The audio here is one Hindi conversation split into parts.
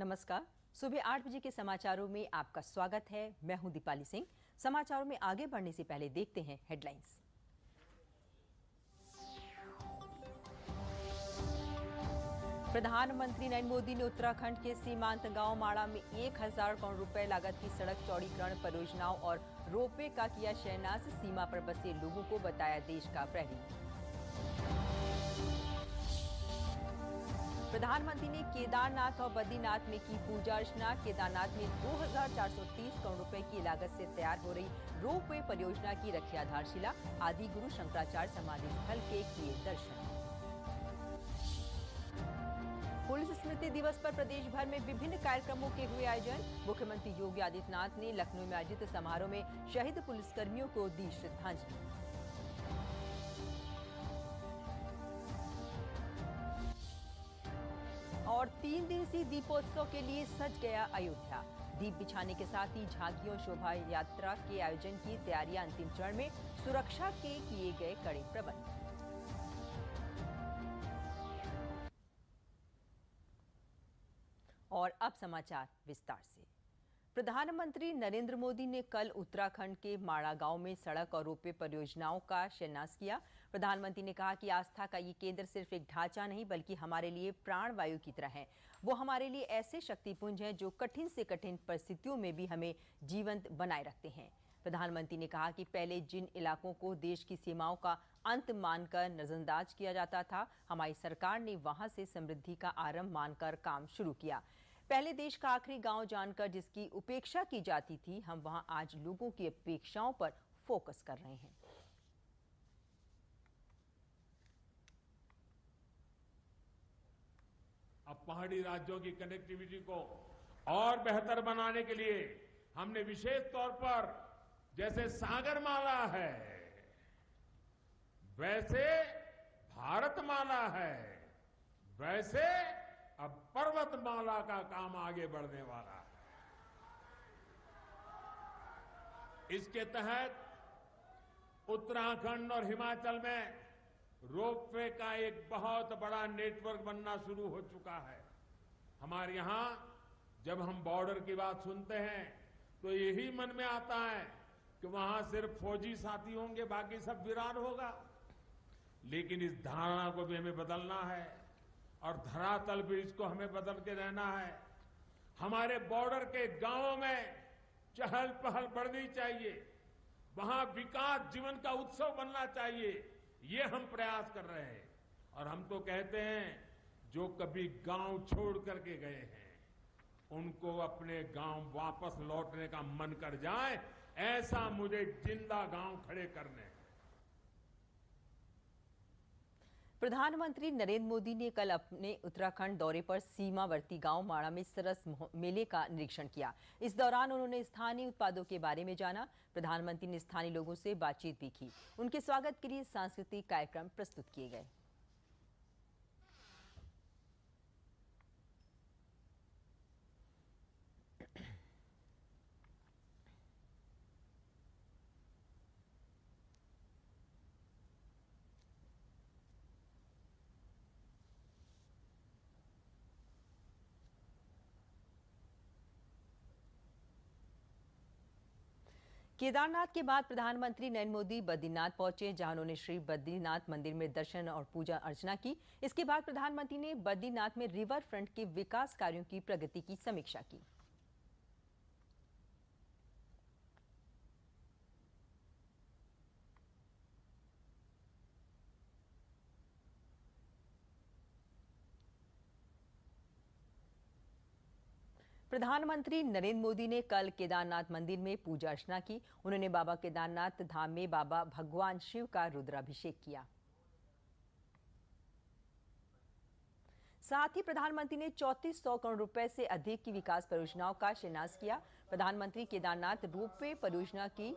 नमस्कार। सुबह 8 बजे के समाचारों में आपका स्वागत है। मैं हूं दीपाली सिंह। समाचारों में आगे बढ़ने से पहले देखते हैं हेडलाइंस। प्रधानमंत्री नरेंद्र मोदी ने उत्तराखंड के सीमांत गांव माड़ा में 1000 करोड़ रुपए लागत की सड़क चौड़ीकरण परियोजनाओं और रोपवे का किया शिलान्यास। सीमा पर बसे लोगों को बताया देश का प्रहरी। प्रधानमंत्री ने केदारनाथ और बद्रीनाथ में की पूजा अर्चना। केदारनाथ में 2430 करोड़ रुपए की लागत से तैयार हो रही रोपवे परियोजना की रखी आधारशिला। आदि गुरु शंकराचार्य समाधि स्थल के किए दर्शन। पुलिस स्मृति दिवस पर प्रदेश भर में विभिन्न कार्यक्रमों के हुए आयोजन। मुख्यमंत्री योगी आदित्यनाथ ने लखनऊ में आयोजित समारोह में शहीद पुलिसकर्मियों को दी श्रद्धांजलि। और 3 दिवसीय दीपोत्सव के लिए सज गया अयोध्या। दीप बिछाने के साथ ही झांकियों शोभा यात्रा के आयोजन की तैयारियां अंतिम चरण में। सुरक्षा के किए गए कड़े प्रबंध। और अब समाचार विस्तार से। प्रधानमंत्री नरेंद्र मोदी ने कल उत्तराखंड के माड़ा गांव में सड़क और रोपवे परियोजनाओं का शिलान्यास किया। प्रधानमंत्री ने कहा कि आस्था का ये केंद्र सिर्फ एक ढांचा नहीं बल्कि हमारे लिए प्राणवायु की तरह है। वो हमारे लिए ऐसे शक्तिपुंज हैं जो कठिन से कठिन परिस्थितियों में भी हमें जीवंत बनाए रखते हैं। प्रधानमंत्री ने कहा कि पहले जिन इलाकों को देश की सीमाओं का अंत मानकर नजरअंदाज किया जाता था, हमारी सरकार ने वहां से समृद्धि का आरंभ मानकर काम शुरू किया। पहले देश का आखिरी गांव जानकर जिसकी उपेक्षा की जाती थी, हम वहां आज लोगों की अपेक्षाओं पर फोकस कर रहे हैं। अब पहाड़ी राज्यों की कनेक्टिविटी को और बेहतर बनाने के लिए हमने विशेष तौर पर जैसे सागरमाला है, वैसे भारतमाला है, वैसे अब पर्वतमाला का काम आगे बढ़ने वाला है। इसके तहत उत्तराखंड और हिमाचल में रोपवे का एक बहुत बड़ा नेटवर्क बनना शुरू हो चुका है। हमारे यहां जब हम बॉर्डर की बात सुनते हैं तो यही मन में आता है कि वहां सिर्फ फौजी साथी होंगे, बाकी सब वीरान होगा। लेकिन इस धारणा को भी हमें बदलना है और धरातल भी इसको हमें बदल के रहना है। हमारे बॉर्डर के गांवों में चहल पहल बढ़नी चाहिए, वहां विकास जीवन का उत्सव बनना चाहिए। ये हम प्रयास कर रहे हैं। और हम तो कहते हैं जो कभी गांव छोड़ करके गए हैं उनको अपने गांव वापस लौटने का मन कर जाए, ऐसा मुझे जिंदा गांव खड़े करने हैं। प्रधानमंत्री नरेंद्र मोदी ने कल अपने उत्तराखंड दौरे पर सीमावर्ती गांव माड़ा में सरस मेले का निरीक्षण किया। इस दौरान उन्होंने स्थानीय उत्पादों के बारे में जाना। प्रधानमंत्री ने स्थानीय लोगों से बातचीत भी की। उनके स्वागत के लिए सांस्कृतिक कार्यक्रम प्रस्तुत किए गए। केदारनाथ के बाद प्रधानमंत्री नरेंद्र मोदी बद्रीनाथ पहुंचे, जहां उन्होंने श्री बद्रीनाथ मंदिर में दर्शन और पूजा अर्चना की। इसके बाद प्रधानमंत्री ने बद्रीनाथ में रिवर फ्रंट के विकास कार्यों की प्रगति की समीक्षा की। प्रधानमंत्री नरेंद्र मोदी ने कल केदारनाथ मंदिर में पूजा अर्चना की। उन्होंने बाबा केदारनाथ धाम में बाबा भगवान शिव का रुद्राभिषेक किया। साथ ही प्रधानमंत्री ने 3400 करोड़ रुपए से अधिक की विकास परियोजनाओं का शिलान्यास किया। प्रधानमंत्री केदारनाथ रोपवे परियोजना की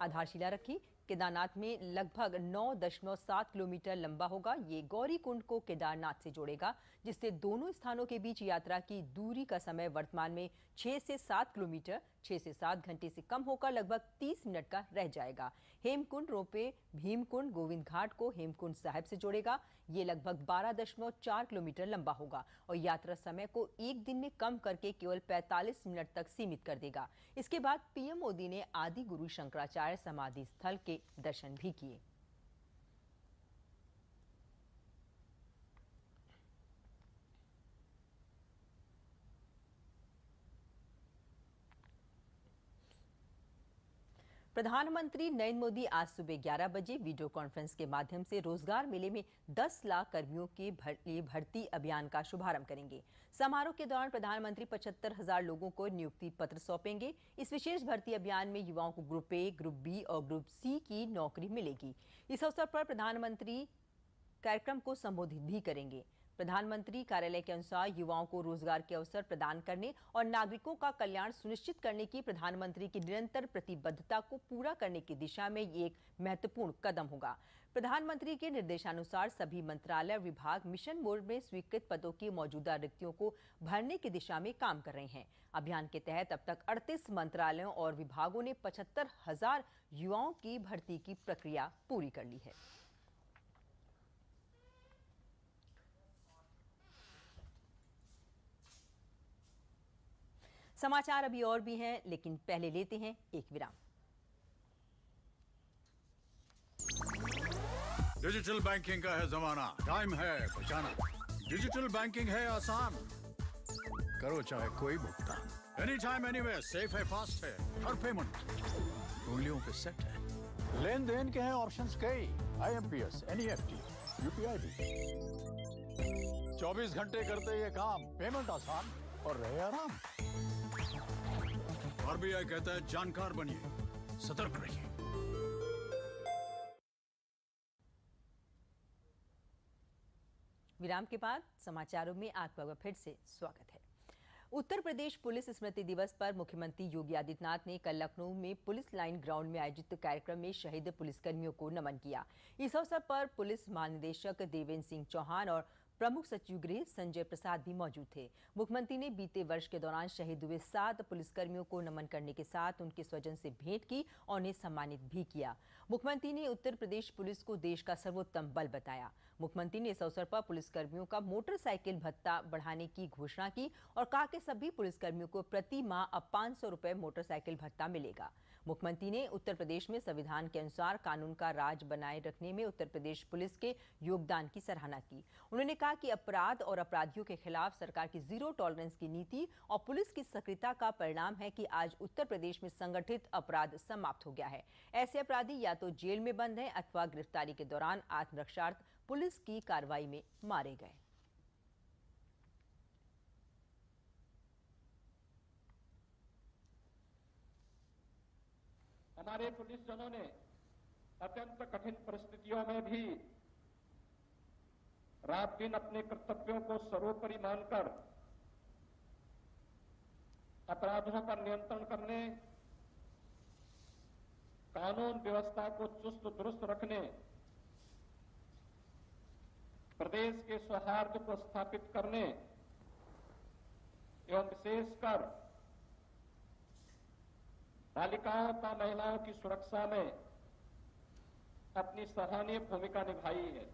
आधारशिला रखी। केदारनाथ में लगभग 9.7 किलोमीटर लंबा होगा। ये गौरीकुंड को केदारनाथ से जोड़ेगा, जिससे दोनों स्थानों के बीच यात्रा की दूरी का समय वर्तमान में 6 से 7 किलोमीटर 6 से 7 घंटे से कम होकर लगभग 30 मिनट का रह जाएगा। हेमकुंड रोपवे भीमकुंड गोविंद घाट को हेमकुंड साहिब से जोड़ेगा। ये लगभग 12.4 किलोमीटर लंबा होगा और यात्रा समय को एक दिन में कम करके केवल 45 मिनट तक सीमित कर देगा। इसके बाद पीएम मोदी ने आदि गुरु शंकराचार्य समाधि स्थल के दर्शन भी किए। प्रधानमंत्री नरेंद्र मोदी आज सुबह 11 बजे वीडियो कॉन्फ्रेंस के माध्यम से रोजगार मेले में 10 लाख कर्मियों के लिए भर्ती अभियान का शुभारंभ करेंगे। समारोह के दौरान प्रधानमंत्री 75,000 लोगों को नियुक्ति पत्र सौंपेंगे। इस विशेष भर्ती अभियान में युवाओं को ग्रुप ए, ग्रुप बी और ग्रुप सी की नौकरी मिलेगी। इस अवसर पर प्रधानमंत्री कार्यक्रम को संबोधित भी करेंगे। प्रधानमंत्री कार्यालय के अनुसार युवाओं को रोजगार के अवसर प्रदान करने और नागरिकों का कल्याण सुनिश्चित करने की प्रधानमंत्री की निरंतर प्रतिबद्धता को पूरा करने की दिशा में ये एक महत्वपूर्ण कदम होगा। प्रधानमंत्री के निर्देशानुसार सभी मंत्रालय और विभाग मिशन मोड में स्वीकृत पदों की मौजूदा रिक्तियों को भरने की दिशा में काम कर रहे हैं। अभियान के तहत अब तक 38 मंत्रालयों और विभागों ने 75,000 युवाओं की भर्ती की प्रक्रिया पूरी कर ली है। समाचार अभी और भी हैं, लेकिन पहले लेते हैं एक विराम। डिजिटल बैंकिंग का है जमाना, टाइम है बचाना। डिजिटल बैंकिंग है आसान, करो चाहे कोई भुगतान, एनी टाइम एनीवेयर, सेफ है, फास्ट है, हर पेमेंट उंगलियों पे सेट है। लेन देन के हैं ऑप्शंस कई, IMPS, NEFT, UPI भी। 24 घंटे करते ये काम, पेमेंट आसान और रहे आराम। RBI कहता है जानकार बनिए, सतर्क रहिए। विराम के बाद समाचारों में आपका फिर से स्वागत है। उत्तर प्रदेश पुलिस स्मृति दिवस पर मुख्यमंत्री योगी आदित्यनाथ ने कल लखनऊ में पुलिस लाइन ग्राउंड में आयोजित कार्यक्रम में शहीद पुलिसकर्मियों को नमन किया। इस अवसर पर पुलिस महानिदेशक देवेंद्र सिंह चौहान और प्रमुख सचिव गृह संजय प्रसाद भी मौजूद थे। मुख्यमंत्री ने बीते वर्ष के दौरान शहीद हुए 7 पुलिसकर्मियों को नमन करने के साथ उनके स्वजन से भेंट की और उन्हें सम्मानित भी किया। मुख्यमंत्री ने उत्तर प्रदेश पुलिस को देश का सर्वोत्तम बल बताया। मुख्यमंत्री ने इस अवसर पर पुलिसकर्मियों का मोटरसाइकिल भत्ता बढ़ाने की घोषणा की और कहा कि सभी पुलिसकर्मियों को प्रति माह अब 500 रुपए मोटरसाइकिल भत्ता मिलेगा। मुख्यमंत्री ने उत्तर प्रदेश में संविधान के अनुसार कानून का राज बनाए रखने में उत्तर प्रदेश पुलिस के योगदान की सराहना की। उन्होंने कहा कि अपराध और अपराधियों के खिलाफ सरकार की जीरो टॉलरेंस की नीति और पुलिस की सक्रियता का परिणाम है कि आज उत्तर प्रदेश में संगठित अपराध समाप्त हो गया है। ऐसे अपराधी या तो जेल में बंद हैं अथवा गिरफ्तारी के दौरान आत्मरक्षार्थ पुलिस की कार्रवाई में मारे गए। हमारे पुलिस जनों ने अत्यंत कठिन परिस्थितियों में भी रात दिन अपने कर्तव्यों को सर्वोपरि मानकर अपराधों पर नियंत्रण करने, कानून व्यवस्था को चुस्त दुरुस्त रखने, प्रदेश के सौहार्द को स्थापित करने एवं विशेषकर बालिकाओं तथा महिलाओं की सुरक्षा में अपनी सराहनीय भूमिका निभाई है।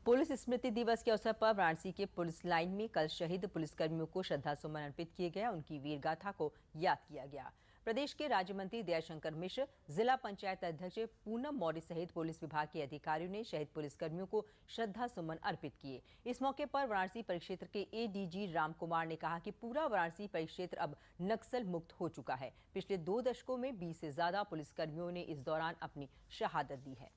पुलिस स्मृति दिवस के अवसर पर वाराणसी के पुलिस लाइन में कल शहीद पुलिसकर्मियों को श्रद्धासुमन अर्पित किए गए। उनकी वीर गाथा को याद किया गया। प्रदेश के राज्य मंत्री दयाशंकर मिश्र, जिला पंचायत अध्यक्ष पूनम मौर्य सहित पुलिस विभाग के अधिकारियों ने शहीद पुलिसकर्मियों को श्रद्धासुमन अर्पित किए। इस मौके पर वाराणसी परिक्षेत्र के ADG राम कुमार ने कहा कि पूरा वाराणसी परिक्षेत्र अब नक्सल मुक्त हो चुका है। पिछले 2 दशकों में 20 से ज्यादा पुलिसकर्मियों ने इस दौरान अपनी शहादत दी है।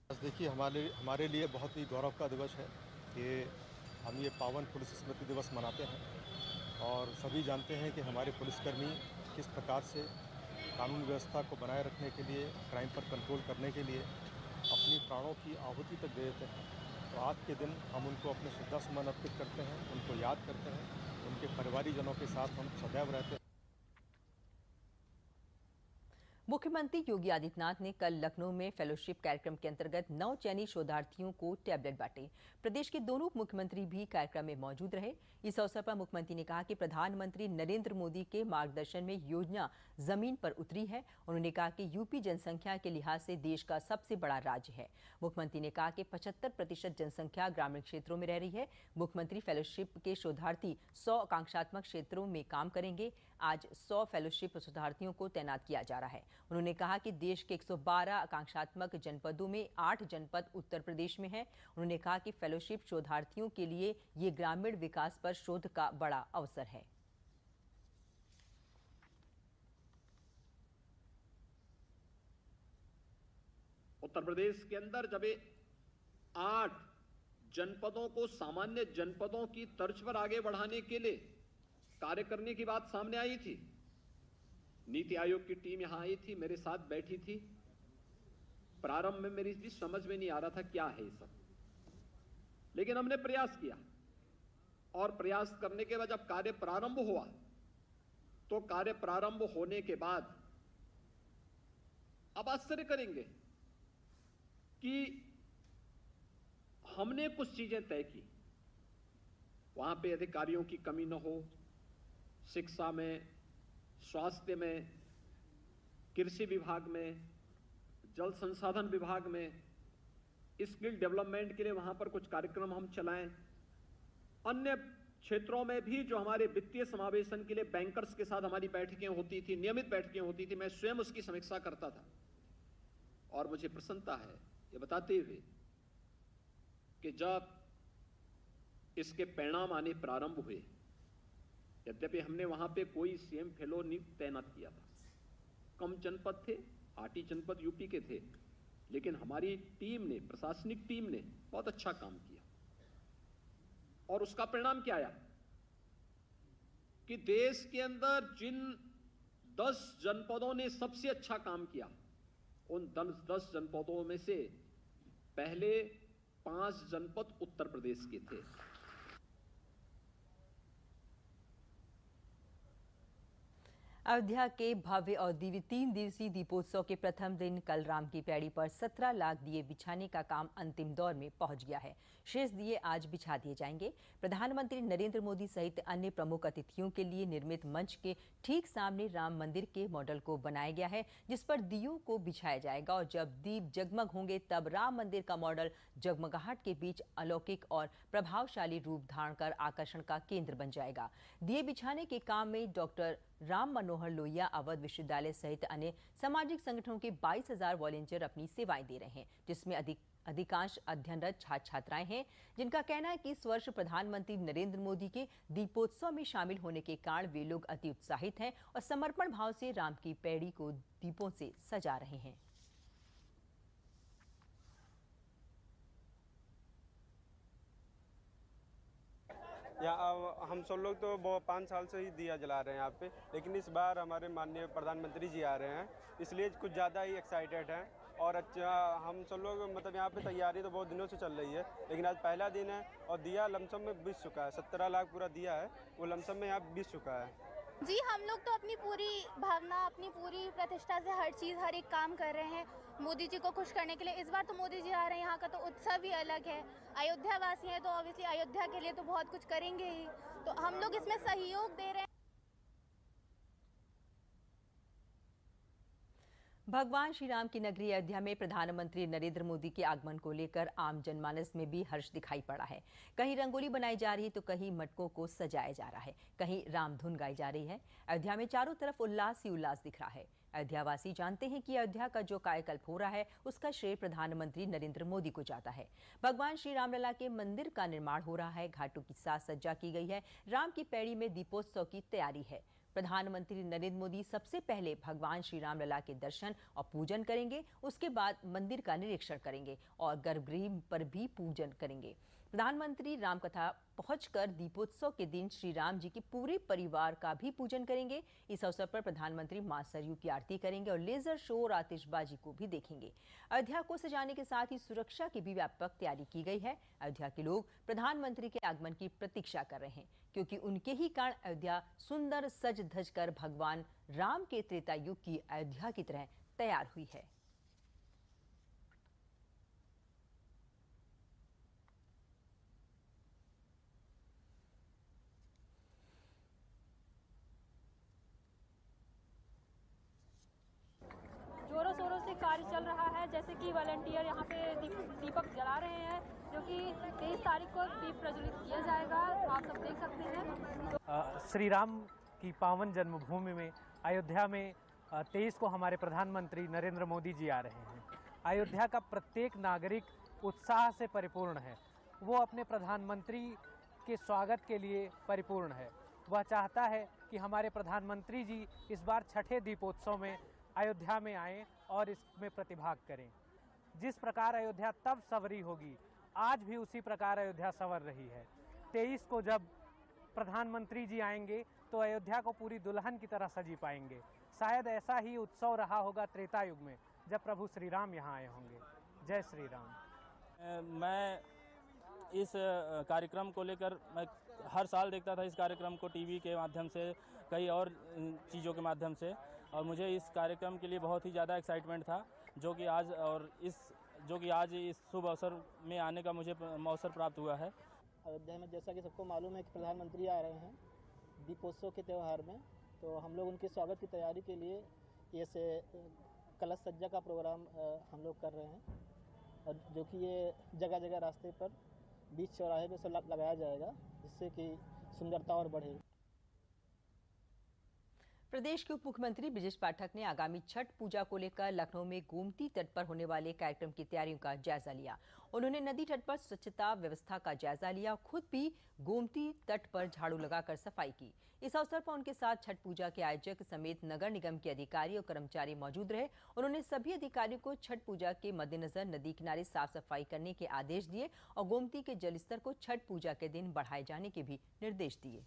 देखिए, हमारे लिए बहुत ही गौरव का दिवस है कि हम ये पावन पुलिस स्मृति दिवस मनाते हैं और सभी जानते हैं कि हमारे पुलिसकर्मी किस प्रकार से कानून व्यवस्था को बनाए रखने के लिए, क्राइम पर कंट्रोल करने के लिए अपनी प्राणों की आहुति तक दे देते हैं। तो आज के दिन हम उनको अपने श्रद्धासुमन अर्पित करते हैं, उनको याद करते हैं, उनके परिवारीजनों के साथ हम सदैव रहते हैं। मुख्यमंत्री योगी आदित्यनाथ ने कल लखनऊ में फेलोशिप कार्यक्रम के अंतर्गत 9 चयनित शोधार्थियों को टैबलेट बांटे। प्रदेश के दोनों उप मुख्यमंत्री भी कार्यक्रम में मौजूद रहे। इस अवसर पर मुख्यमंत्री ने कहा कि प्रधानमंत्री नरेंद्र मोदी के मार्गदर्शन में योजना जमीन पर उतरी है। उन्होंने कहा कि यूपी जनसंख्या के लिहाज से देश का सबसे बड़ा राज्य है। मुख्यमंत्री ने कहा कि 75% जनसंख्या ग्रामीण क्षेत्रों में रह रही है। मुख्यमंत्री फेलोशिप के शोधार्थी 100 आकांक्षात्मक क्षेत्रों में काम करेंगे। आज 100 फेलोशिप शोधार्थियों को तैनात किया जा रहा है। उन्होंने कहा कि देश के 112 आकांक्षात्मक जनपदों में 8 जनपद उत्तर प्रदेश में हैं। उन्होंने कहा कि फेलोशिप शोधार्थियों के लिए ये ग्रामीण विकास पर शोध का बड़ा अवसर है। उत्तर प्रदेश के अंदर जब 8 जनपदों को सामान्य जनपदों की तर्ज पर आगे बढ़ाने के लिए कार्य करने की बात सामने आई थी, नीति आयोग की टीम यहां आई थी, मेरे साथ बैठी थी। प्रारंभ में मेरी भी समझ में नहीं आ रहा था क्या है ये सब, लेकिन हमने प्रयास किया और प्रयास करने के बाद जब कार्य प्रारंभ हुआ तो कार्य प्रारंभ होने के बाद अब आश्चर्य करेंगे कि हमने कुछ चीजें तय की। वहां पे अधिकारियों की कमी न हो, शिक्षा में, स्वास्थ्य में, कृषि विभाग में, जल संसाधन विभाग में, स्किल डेवलपमेंट के लिए वहां पर कुछ कार्यक्रम हम चलाएं। अन्य क्षेत्रों में भी जो हमारे वित्तीय समावेशन के लिए बैंकर्स के साथ हमारी बैठकें होती थी, नियमित बैठकें होती थी, मैं स्वयं उसकी समीक्षा करता था। और मुझे प्रसन्नता है ये बताते हुए कि जब इसके परिणाम आने प्रारंभ हुए, यद्यपि हमने वहां पे कोई सीएम फेलो नहीं तैनात किया था, कम जनपद थे, 8 ही जनपद यूपी के थे, लेकिन हमारी टीम ने, प्रशासनिक टीम ने बहुत अच्छा काम किया। और उसका परिणाम क्या आया कि देश के अंदर जिन 10 जनपदों ने सबसे अच्छा काम किया, उन 10 जनपदों में से पहले 5 जनपद उत्तर प्रदेश के थे। अयोध्या के भव्य और दिव्य 3 दिवसीय दीपोत्सव के प्रथम दिन कल राम की पैड़ी पर 17 लाख दिए बिछाने का काम अंतिम दौर में पहुंच गया है। शेष दिए आज बिछा दिए जाएंगे। प्रधानमंत्री नरेंद्र मोदी सहित अन्य प्रमुख अतिथियों के लिए निर्मित मंच के ठीक सामने राम मंदिर के मॉडल को बनाया गया है, जिस पर दियों को बिछाया जाएगा और जब दीप जगमग होंगे तब राम मंदिर का मॉडल जगमगाहट के बीच अलौकिक और प्रभावशाली रूप धारण कर आकर्षण का केंद्र बन जाएगा। दिए बिछाने के काम में डॉक्टर राम मनोहर लोहिया अवध विश्वविद्यालय सहित अन्य सामाजिक संगठनों के 22,000 वॉलंटियर अपनी सेवाएं दे रहे हैं, जिसमें अधिकांश अध्ययनरत छात्र छात्राएं हैं, जिनका कहना है कि इस वर्ष प्रधानमंत्री नरेंद्र मोदी के दीपोत्सव में शामिल होने के कारण वे लोग अति उत्साहित हैं और समर्पण भाव से राम की पैड़ी को दीपों से सजा रहे हैं। हम सब लोग तो 5 साल से ही दिया जला रहे हैं यहाँ पे, लेकिन इस बार हमारे माननीय प्रधानमंत्री जी आ रहे हैं, इसलिए कुछ ज़्यादा ही एक्साइटेड हैं। और अच्छा, हम सब लोग मतलब यहाँ पे तैयारी तो बहुत दिनों से चल रही है, लेकिन आज पहला दिन है और दिया लमसम में बिछ चुका है। 17 लाख पूरा दिया है, वो लमसम में यहाँ बिछ चुका है। जी, हम लोग तो अपनी पूरी भावना, अपनी पूरी प्रतिष्ठा से हर चीज़, हर एक काम कर रहे हैं मोदी जी को खुश करने के लिए। इस बार तो मोदी जी आ रहे हैं, यहाँ का तो उत्सव ही अलग है। अयोध्या वासी हैं तो ऑब्वियसली अयोध्या के लिए तो बहुत कुछ करेंगे ही, तो हम लोग इसमें सहयोग दे रहे हैं। भगवान श्री राम की नगरी अयोध्या में प्रधानमंत्री नरेंद्र मोदी के आगमन को लेकर आम जनमानस में भी हर्ष दिखाई पड़ा है। कहीं रंगोली बनाई जा रही है तो कहीं मटकों को सजाया जा रहा है, कहीं राम धुन गाई जा रही है। अयोध्या में चारों तरफ उल्लास ही उल्लास दिख रहा है। अयोध्यावासी जानते हैं कि अयोध्या का जो कायाकल्प हो रहा है उसका श्रेय प्रधानमंत्री नरेंद्र मोदी को जाता है। भगवान श्री रामलला के मंदिर का निर्माण हो रहा है, घाटों की साज सज्जा की गई है, राम की पैड़ी में दीपोत्सव की तैयारी है। प्रधानमंत्री नरेंद्र मोदी सबसे पहले भगवान श्री रामलला के दर्शन और पूजन करेंगे, उसके बाद मंदिर का निरीक्षण करेंगे और गर्भगृह पर भी पूजन करेंगे। प्रधानमंत्री रामकथा पहुंचकर दीपोत्सव के दिन श्री राम जी के पूरे परिवार का भी पूजन करेंगे। इस अवसर पर प्रधानमंत्री मां सरयू की आरती करेंगे और लेजर शो और आतिशबाजी को भी देखेंगे। अयोध्या को सजाने के साथ ही सुरक्षा की भी व्यापक तैयारी की गई है। अयोध्या के लोग प्रधानमंत्री के आगमन की प्रतीक्षा कर रहे हैं, क्योंकि उनके ही कारण अयोध्या सुंदर सज धज कर भगवान राम के त्रेता युग की अयोध्या की तरह तैयार हुई है। जोरों शोरों से कार्य चल रहा है, जैसे कि वॉलंटियर यहाँ पे दीपक जला रहे हैं, जो कि 23 तारीख को दीप प्रज्वलित किया जाएगा। तो आप सब देख सकते हैं श्री राम की पावन जन्मभूमि में अयोध्या में 23 को हमारे प्रधानमंत्री नरेंद्र मोदी जी आ रहे हैं। अयोध्या का प्रत्येक नागरिक उत्साह से परिपूर्ण है। वो अपने प्रधानमंत्री के स्वागत के लिए परिपूर्ण है। वह चाहता है कि हमारे प्रधानमंत्री जी इस बार छठे दीपोत्सव में अयोध्या में आएं और इसमें प्रतिभाग करें। जिस प्रकार अयोध्या तब संवरी होगी, आज भी उसी प्रकार अयोध्या संवर रही है। 23 को जब प्रधानमंत्री जी आएंगे तो अयोध्या को पूरी दुल्हन की तरह सजी पाएंगे। शायद ऐसा ही उत्सव रहा होगा त्रेता युग में, जब प्रभु श्री राम यहाँ आए होंगे। जय श्री राम। मैं इस कार्यक्रम को लेकर मैं हर साल देखता था इस कार्यक्रम को टीवी के माध्यम से, कई और चीज़ों के माध्यम से, और मुझे इस कार्यक्रम के लिए बहुत ही ज़्यादा एक्साइटमेंट था, जो कि आज इस शुभ अवसर में आने का मुझे अवसर प्राप्त हुआ है। अयोध्या में जैसा कि सबको मालूम है कि प्रधानमंत्री आ रहे हैं दीपोत्सव के त्यौहार में, तो हम लोग उनके स्वागत की तैयारी के लिए ऐसे कलश सज्जा का प्रोग्राम हम लोग कर रहे हैं, और जो कि ये जगह जगह रास्ते पर बीच चौराहे में से लगाया जाएगा, जिससे कि सुंदरता और बढ़े। प्रदेश के उप मुख्यमंत्री बृजेश पाठक ने आगामी छठ पूजा को लेकर लखनऊ में गोमती तट पर होने वाले कार्यक्रम की तैयारियों का जायजा लिया। उन्होंने नदी तट पर स्वच्छता व्यवस्था का जायजा लिया, खुद भी गोमती तट पर झाड़ू लगाकर सफाई की। इस अवसर पर उनके साथ छठ पूजा के आयोजक समेत नगर निगम के अधिकारी और कर्मचारी मौजूद रहे। उन्होंने सभी अधिकारियों को छठ पूजा के मद्देनजर नदी किनारे साफ सफाई करने के आदेश दिए और गोमती के जलस्तर को छठ पूजा के दिन बढ़ाए जाने के भी निर्देश दिए।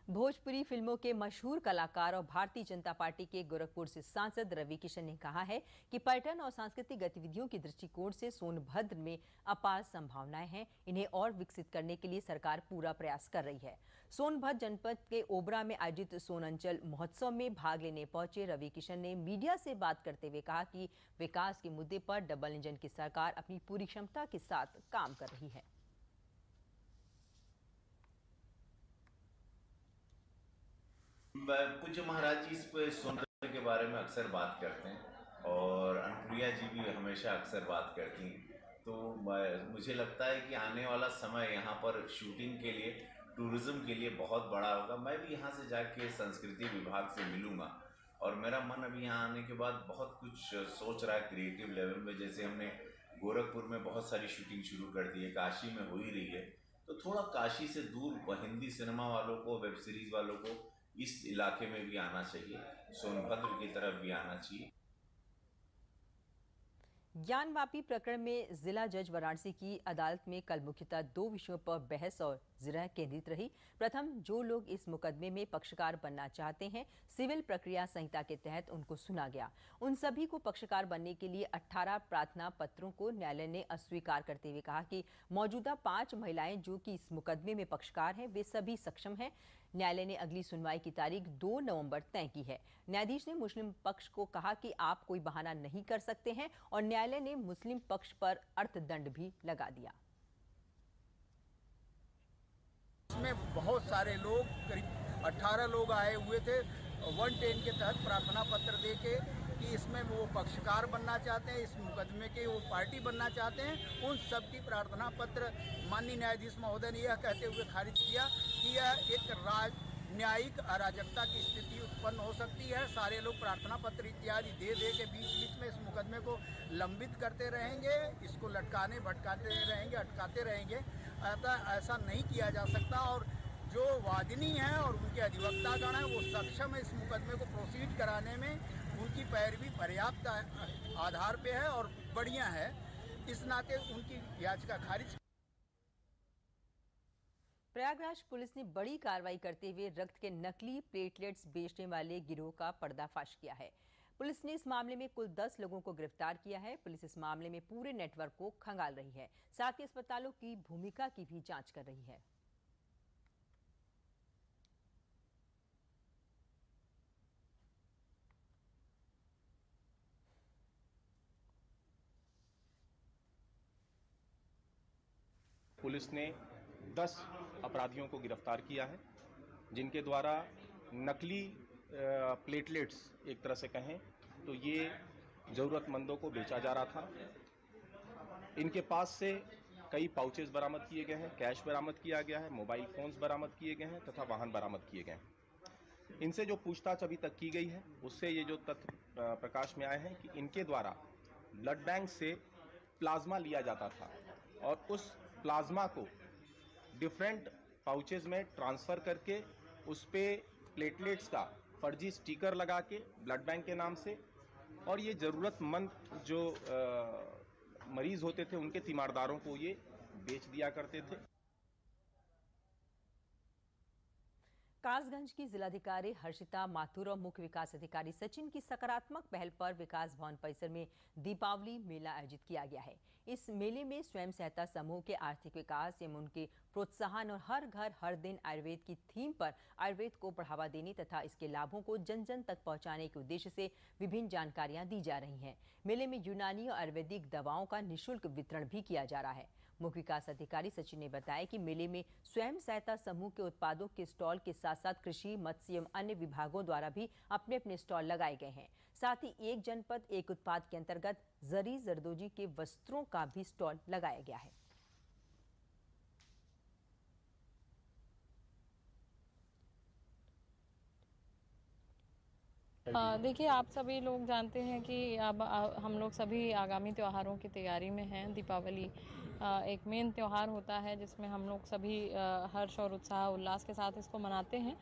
भोजपुरी फिल्मों के मशहूर कलाकार और भारतीय जनता पार्टी के गोरखपुर से सांसद रवि किशन ने कहा है कि पर्यटन और सांस्कृतिक गतिविधियों के दृष्टिकोण से सोनभद्र में अपार संभावनाएं हैं। इन्हें और विकसित करने के लिए सरकार पूरा प्रयास कर रही है। सोनभद्र जनपद के ओबरा में आयोजित सोनंचल महोत्सव में भाग लेने पहुंचे रवि किशन ने मीडिया से बात करते हुए कहा कि विकास के मुद्दे पर डबल इंजन की सरकार अपनी पूरी क्षमता के साथ काम कर रही है। पूज्य महाराज जी इस पे सोनभद्र के बारे में अक्सर बात करते हैं और अनुप्रिया जी भी हमेशा अक्सर बात करती हैं, तो मुझे लगता है कि आने वाला समय यहाँ पर शूटिंग के लिए, टूरिज्म के लिए बहुत बड़ा होगा। मैं भी यहाँ से जाके संस्कृति विभाग से मिलूँगा और मेरा मन अभी यहाँ आने के बाद बहुत कुछ सोच रहा है क्रिएटिव लेवल में। जैसे हमने गोरखपुर में बहुत सारी शूटिंग शुरू कर दी है, काशी में हो ही रही है, तो थोड़ा काशी से दूर हिंदी सिनेमा वालों को, वेब सीरीज़ वालों को इस इलाके में भी आना चाहिए, सोनभद्र की तरफ भी आना चाहिए। ज्ञानवापी प्रकरण में जिला जज वाराणसी की अदालत में कल मुख्यतः 2 विषयों पर बहस और जिरह केंद्रित रही। प्रथम, जो लोग इस मुकदमे में पक्षकार बनना चाहते हैं, सिविल प्रक्रिया संहिता के तहत उनको सुना गया। उन सभी को पक्षकार बनने के लिए 18 प्रार्थना पत्रों को न्यायालय ने अस्वीकार करते हुए कहा कि मौजूदा 5 महिलाएं जो कि इस मुकदमे में पक्षकार हैं, वे सभी सक्षम हैं। न्यायालय ने अगली सुनवाई की तारीख 2 नवंबर तय की है। न्यायाधीश ने मुस्लिम पक्ष को कहा कि आप कोई बहाना नहीं कर सकते हैं और न्यायालय ने मुस्लिम पक्ष पर अर्थदंड भी लगा दिया। इसमें बहुत सारे लोग, करीब 18 लोग आए हुए थे 110 के तहत प्रार्थना पत्र देके कि इसमें वो पक्षकार बनना चाहते हैं, इस मुकदमे के वो पार्टी बनना चाहते हैं। उन सब की प्रार्थना पत्र माननीय न्यायाधीश महोदय ने यह कहते हुए खारिज किया कि यह एक न्यायिक अराजकता की स्थिति उत्पन्न हो सकती है। सारे लोग प्रार्थना पत्र इत्यादि दे के बीच में इस मुकदमे को लंबित करते रहेंगे, इसको लटकाने भटकाते रहेंगे, अटकाते रहेंगे। ऐसा नहीं किया जा सकता और जो वादिनी हैं और उनके अधिवक्तागण हैं वो सक्षम है इस मुकदमे को प्रोसीड कराने में। उनकी पैरवी पर्याप्त आधार पे है और बढ़िया है, इस नाते उनकी याचिका खारिज। प्रयागराज पुलिस ने बड़ी कार्रवाई करते हुए रक्त के नकली प्लेटलेट्स बेचने वाले गिरोह का पर्दाफाश किया है। पुलिस ने इस मामले में कुल 10 लोगों को गिरफ्तार किया है। पुलिस इस मामले में पूरे नेटवर्क को खंगाल रही है, साथ ही अस्पतालों की भूमिका की भी जांच कर रही है। पुलिस ने 10 अपराधियों को गिरफ्तार किया है, जिनके द्वारा नकली प्लेटलेट्स एक तरह से कहें तो ये ज़रूरतमंदों को बेचा जा रहा था। इनके पास से कई पाउचेस बरामद किए गए हैं, कैश बरामद किया गया है, मोबाइल फोन्स बरामद किए गए हैं तथा वाहन बरामद किए गए हैं। इनसे जो पूछताछ अभी तक की गई है उससे ये जो तथ्य प्रकाश में आए हैं कि इनके द्वारा ब्लड बैंक से प्लाज्मा लिया जाता था और उस प्लाज्मा को डिफरेंट पाउचेज में ट्रांसफ़र करके उस पे प्लेटलेट्स का फर्जी स्टिकर लगा के ब्लड बैंक के नाम से, और ये ज़रूरतमंद जो मरीज़ होते थे उनके तीमारदारों को ये बेच दिया करते थे। कासगंज की जिलाधिकारी हर्षिता माथुर और मुख्य विकास अधिकारी सचिन की सकारात्मक पहल पर विकास भवन परिसर में दीपावली मेला आयोजित किया गया है। इस मेले में स्वयं सहायता समूह के आर्थिक विकास एवं उनके प्रोत्साहन और हर घर हर दिन आयुर्वेद की थीम पर आयुर्वेद को बढ़ावा देने तथा इसके लाभों को जन जन तक पहुंचाने के उद्देश्य से विभिन्न जानकारियां दी जा रही हैं। मेले में यूनानी और आयुर्वेदिक दवाओं का निःशुल्क वितरण भी किया जा रहा है। मुख्य विकास अधिकारी सचिन ने बताया कि मेले में स्वयं सहायता समूह के उत्पादों के स्टॉल के साथ साथ कृषि, मत्स्य एवं अन्य विभागों द्वारा भी अपने अपने स्टॉल लगाए गए हैं। साथ ही एक जनपद एक उत्पाद के अंतर्गत जरी जरदोजी के वस्त्रों का भी स्टॉल लगाया गया है। देखिए, आप सभी लोग जानते हैं कि अब हम लोग सभी आगामी त्योहारों की तैयारी में हैं। दीपावली एक मेन त्यौहार होता है जिसमें हम लोग सभी हर्ष और उत्साह उल्लास के साथ इसको मनाते हैं।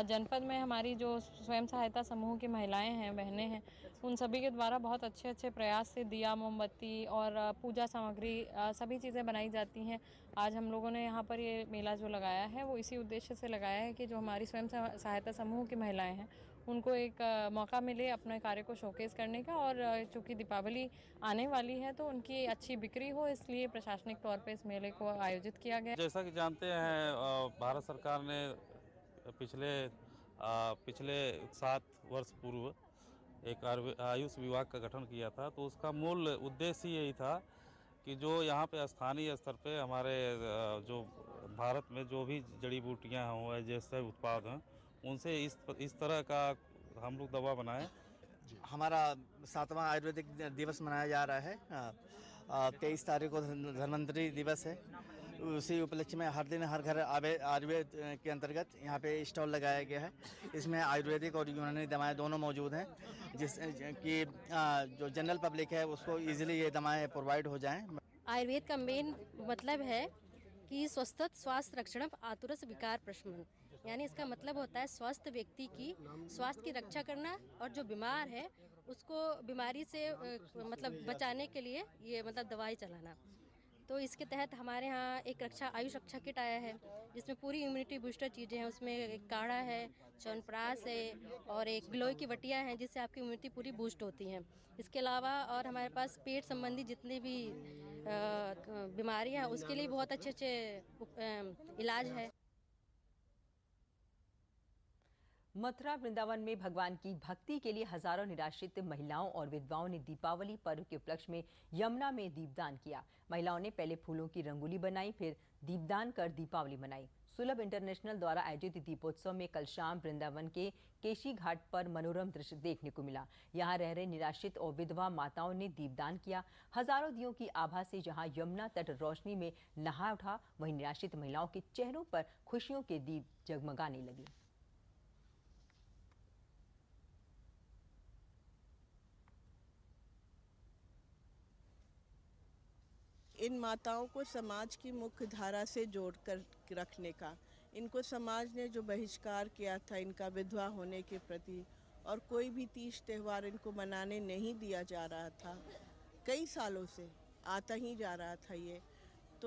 जनपद में हमारी जो स्वयं सहायता समूह की महिलाएं हैं, बहनें हैं, उन सभी के द्वारा बहुत अच्छे अच्छे प्रयास से दिया, मोमबत्ती और पूजा सामग्री सभी चीज़ें बनाई जाती हैं। आज हम लोगों ने यहाँ पर ये मेला जो लगाया है वो इसी उद्देश्य से लगाया है कि जो हमारी स्वयं सहायता समूह की महिलाएं हैं उनको एक मौका मिले अपने कार्य को शोकेस करने का, और चूँकि दीपावली आने वाली है तो उनकी अच्छी बिक्री हो, इसलिए प्रशासनिक तौर पे इस मेले को आयोजित किया गया। जैसा कि जानते हैं, भारत सरकार ने पिछले 7 वर्ष पूर्व एक आयुष विभाग का गठन किया था। तो उसका मूल उद्देश्य यही था कि जो यहाँ पे स्थानीय स्तर पे हमारे जो भारत में जो भी जड़ी बूटियाँ हों, जैसे उत्पाद हैं, उनसे इस तरह का हम लोग दवा बनाएं। हमारा 7वां आयुर्वेदिक दिवस मनाया जा रहा है। 23 तारीख को धन्वंतरि दिवस है। उसी उपलक्ष्य में हर दिन हर घर आयुर्वेद के अंतर्गत यहाँ पे स्टॉल लगाया गया है। इसमें आयुर्वेदिक और यूनानी दवाएं दोनों मौजूद हैं, जिस कि जो जनरल पब्लिक है उसको इजीली ये दवाएं प्रोवाइड हो जाएं। आयुर्वेद का मेन मतलब है कि स्वस्थ स्वास्थ्य रक्षण आतुरस विकार प्रशमन, यानी इसका मतलब होता है स्वस्थ व्यक्ति की स्वास्थ्य की रक्षा करना और जो बीमार है उसको बीमारी से मतलब बचाने के लिए ये मतलब दवाई चलाना। तो इसके तहत हमारे यहाँ एक आयुष रक्षा किट आया है जिसमें पूरी इम्यूनिटी बूस्टर चीज़ें हैं। उसमें एक काढ़ा है, च्यवनप्राश है और एक गिलोय की बटियाँ हैं जिससे आपकी इम्यूनिटी पूरी बूस्ट होती हैं। इसके अलावा और हमारे पास पेट संबंधी जितनी भी बीमारियाँ हैं उसके लिए बहुत अच्छे अच्छे इलाज है। मथुरा वृंदावन में भगवान की भक्ति के लिए हजारों निराश्रित महिलाओं और विधवाओं ने दीपावली पर्व के उपलक्ष्य में यमुना में दीपदान किया। महिलाओं ने पहले फूलों की रंगोली बनाई, फिर दीपदान कर दीपावली मनाई। सुलभ इंटरनेशनल द्वारा आयोजित दीपोत्सव में कल शाम वृंदावन के केशी घाट पर मनोरम दृश्य देखने को मिला। यहाँ रह रहे निराश्रित और विधवा माताओं ने दीपदान किया। हजारों दियों की आभा से जहाँ यमुना तट रोशनी में नहा उठा, वहीं निराश्रित महिलाओं के चेहरों पर खुशियों के दीप जगमगाने लगे। इन माताओं को समाज की मुख्य धारा से जोड़कर रखने का इनको समाज ने जो बहिष्कार किया था इनका विधवा होने के प्रति, और कोई भी तीज त्यौहार इनको मनाने नहीं दिया जा रहा था, कई सालों से आता ही जा रहा था ये,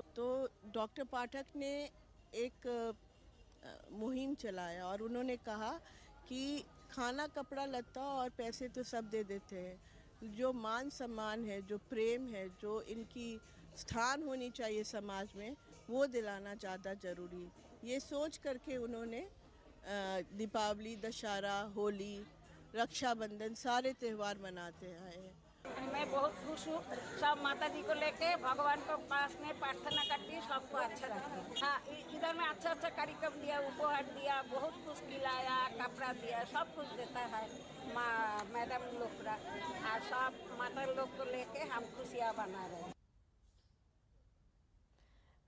तो डॉक्टर पाठक ने एक मुहिम चलाया और उन्होंने कहा कि खाना, कपड़ा, लत्ता और पैसे तो सब दे देते हैं, जो मान सम्मान है, जो प्रेम है, जो इनकी स्थान होनी चाहिए समाज में, वो दिलाना ज़्यादा ज़रूरी। ये सोच करके उन्होंने दीपावली, दशहरा, होली, रक्षाबंधन सारे त्यौहार मनाते आए हैं। मैं बहुत खुश हूँ, सब माता जी को लेके भगवान को पास में प्रार्थना करती हूँ, सबको अच्छा रखे। हाँ, इधर में अच्छा कार्यक्रम दिया, उपहार दिया, बहुत कुछ खिलाया, कपड़ा दिया, सब कुछ देता है मैडम लोग का, और सब माता लोग को लेके हम खुशियाँ मना रहे हैं।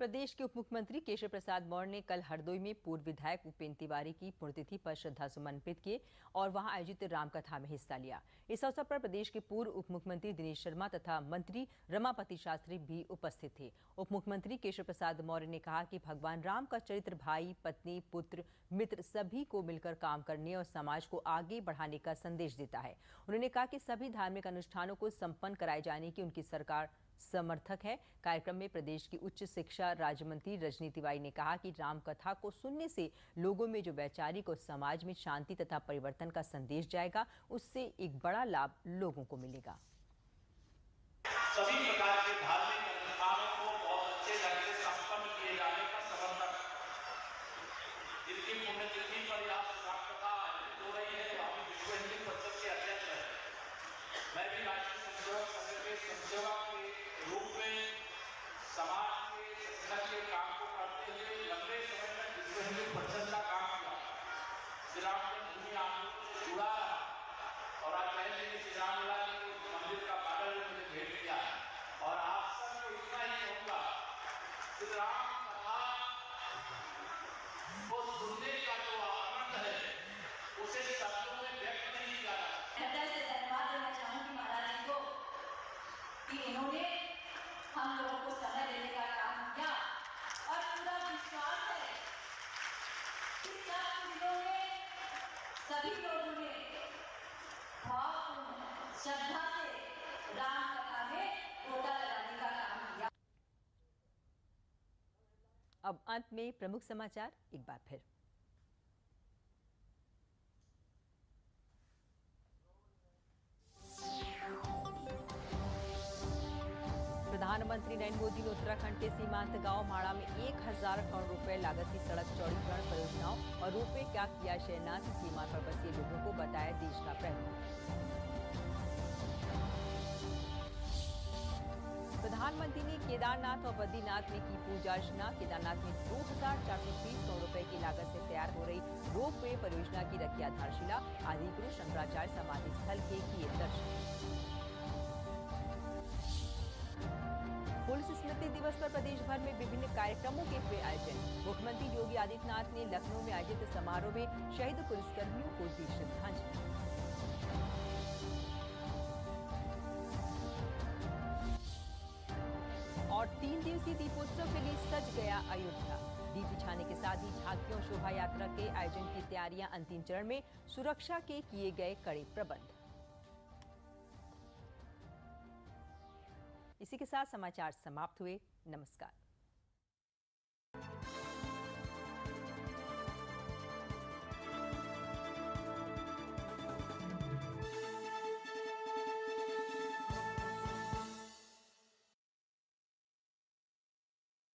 प्रदेश के उप मुख्यमंत्री केशव प्रसाद मौर्य ने कल हरदोई में पूर्व विधायक उपेंद्र तिवारी की पुण्यतिथि पर श्रद्धासुमन अर्पित किए और वहां आयोजित रामकथा में हिस्सा लिया। इस अवसर पर प्रदेश के पूर्व उप मुख्यमंत्री दिनेश शर्मा तथा मंत्री रमापति शास्त्री भी उपस्थित थे। उप मुख्यमंत्री केशव प्रसाद मौर्य ने कहा कि भगवान राम का चरित्र भाई, पत्नी, पुत्र, मित्र सभी को मिलकर काम करने और समाज को आगे बढ़ाने का संदेश देता है। उन्होंने कहा कि सभी धार्मिक अनुष्ठानों को संपन्न कराए जाने की उनकी सरकार समर्थक है। कार्यक्रम में प्रदेश की उच्च शिक्षा राज्य मंत्री रजनी तिवारी ने कहा कि राम कथा को सुनने से लोगों में जो वैचारिक और समाज में शांति तथा परिवर्तन का संदेश जाएगा, उससे एक बड़ा लाभ लोगों को मिलेगा। सभी प्रकार के धार्मिक अनुष्ठानों को बहुत अच्छे ढंग से संपन्न किए जाने का समर्थक, जिनकी पुण्यतिथि पर यहाँ राम कथा हो रही है, अभी विश्व हिंदू परिषद के अध्यक्ष हैं। मैं भी राष्ट्रीय स्वयंसेवक संघ के स्वयंसेवक के रूप में समाज के संगठन के काम को करते हुए लंबे समय तक विश्व हिंदू परिषद का काम किया। श्री राम जन्मभूमि आंदोलन से जुड़ा और आज कह लीजिए श्री रामलला के मंदिर का बाडल में मुझे भेंट किया और आप सबको इतना ही कहूँगा, श्री राम कथा को सुनने का जो आनंद है उसे शब्दों में व्यक्त नहीं किया जा सकता। हृदय से धन्यवाद देना चाहूँगी महाराज जी को कि इन्होंने हम लोगों को समय देने का काम किया और पूरा विश्वास है कि सब दिनों में सभी लोगों ने भावपूर्ण श्रद्धा से राम कथा में गोता लगाने का काम किया। अब अंत में प्रमुख समाचार एक बार फिर। प्रधानमंत्री नरेंद्र मोदी ने उत्तराखंड के सीमांत गांव माड़ा में 1000 करोड़ रुपए लागत की सड़क चौड़ीकरण परियोजनाओं और रोपवे का किया शिलान्यास। सीमा पर बसे लोगों को बताया देश का पहलू। प्रधानमंत्री ने केदारनाथ और बद्रीनाथ में की पूजा अर्चना। केदारनाथ में 2430 करोड़ रुपए की लागत से तैयार हो रही रोपवे परियोजना की रखी आधारशिला। आदिगुरु शंकराचार्य समाधि स्थल के किए दर्शन। पुलिस स्मृति दिवस पर प्रदेश भर में विभिन्न कार्यक्रमों के हुए आयोजन। मुख्यमंत्री योगी आदित्यनाथ ने लखनऊ में आयोजित समारोह में शहीद पुलिसकर्मियों को दी श्रद्धांजलि। और 3 दिवसीय दीपोत्सव के लिए सज गया अयोध्या। दीप बिछाने के साथ ही झांकियों शोभा यात्रा के आयोजन की तैयारियां अंतिम चरण में। सुरक्षा के किए गए कड़े प्रबंध। इसी के साथ समाचार समाप्त हुए। नमस्कार।